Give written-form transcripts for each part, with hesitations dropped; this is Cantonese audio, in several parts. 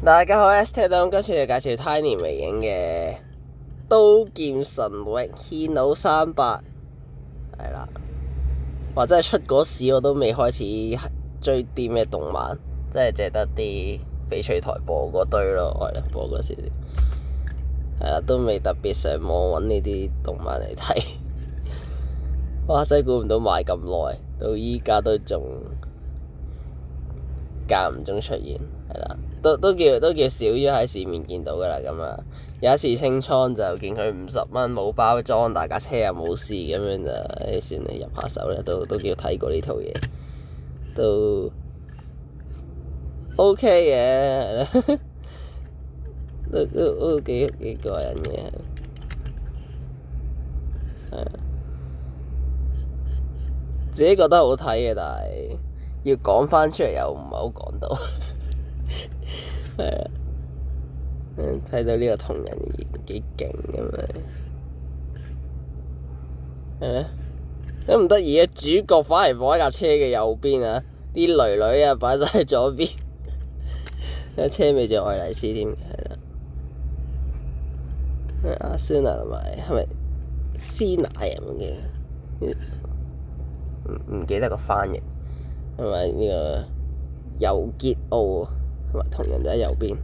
大家好，ST 今次就介紹 Tiny 微影嘅刀劍神域縴島300，係啦，或者係出嗰時我都未開始追啲咩動漫，即係淨得啲翡翠台播嗰堆咯，係啦，播嗰時係啦，都未特別上網揾呢啲動漫嚟睇。哇！真係估唔到買咁耐，到依家都仲間唔中出現，係啦，都叫少咗喺市面見到噶啦。咁啊，有一次清倉就見佢50蚊冇包裝，大架車又冇事咁樣就，算你入下手咧，都叫睇過呢套嘢，都 OK 嘅，係啦，都幾過癮嘅，係啊，自己覺得好睇嘅，但係要講翻出嚟又唔係好講到，係啊，睇到呢個同人幾勁咁樣，係咧，都唔得意嘅，主角反而放喺架車嘅右邊啊，啲女女啊擺晒喺左邊，架車尾仲有愛麗絲添，係啦，阿仙娜同埋係咪師奶啊？唔記得個翻譯，同埋呢個尤傑奧同埋同人就喺右邊，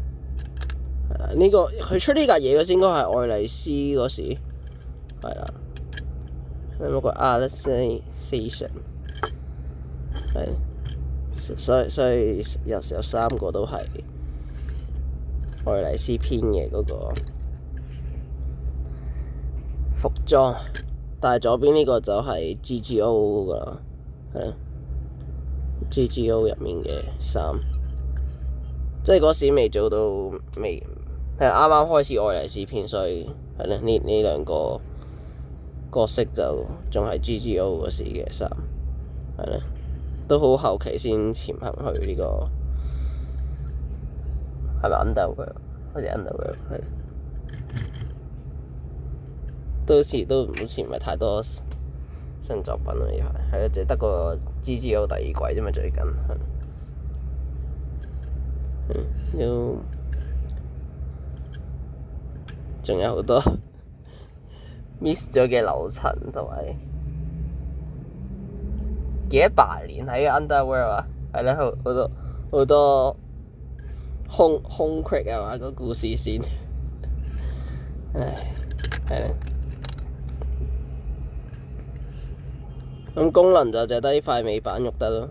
係啦。呢個佢出呢架嘢嗰時應該係愛麗絲嗰時，係啦。有冇個 Alicization？ 係，所以有3個都係愛麗絲編嘅嗰個服裝。但係左邊呢個就係 GGO 噶，係 GGO 入面嘅衫，即係嗰時未做到未，係啱啱開始愛麗絲篇，所以係咧呢兩個角色就仲係 GGO 嗰時嘅衫，係咧都好後期先潛行去呢個係咪 Underworld？ 好似 Underworld 係。都好似唔係太多新作品啊！呢排係咯，淨係得個 GGO 第2季啫嘛，最近都仲有好多 miss 咗嘅樓層同埋幾多百年喺 Underworld 啊，係啦，好多空隙啊嘛，個故事線，唉，係啦。咁功能就淨係得呢塊尾板喐得咯，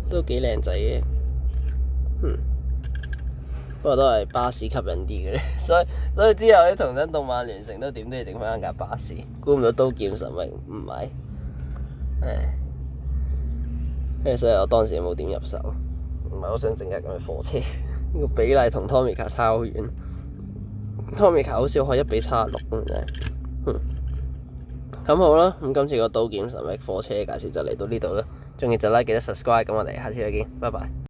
都幾靚仔嘅，不過都係巴士吸引啲嘅，所以之後啲同人動漫聯成都點都要整翻架巴士，估唔到刀劍神域唔係，所以我當時冇點入手，唔係好想整架咁嘅貨車，呢個比例同 Tomica 差好遠。Tomica 好少可以1:76咁真係，咁好啦，咁今次個刀劍神域貨車介紹就嚟到呢度啦，鍾意就 like 記得 subscribe，咁我哋下次再見，拜拜。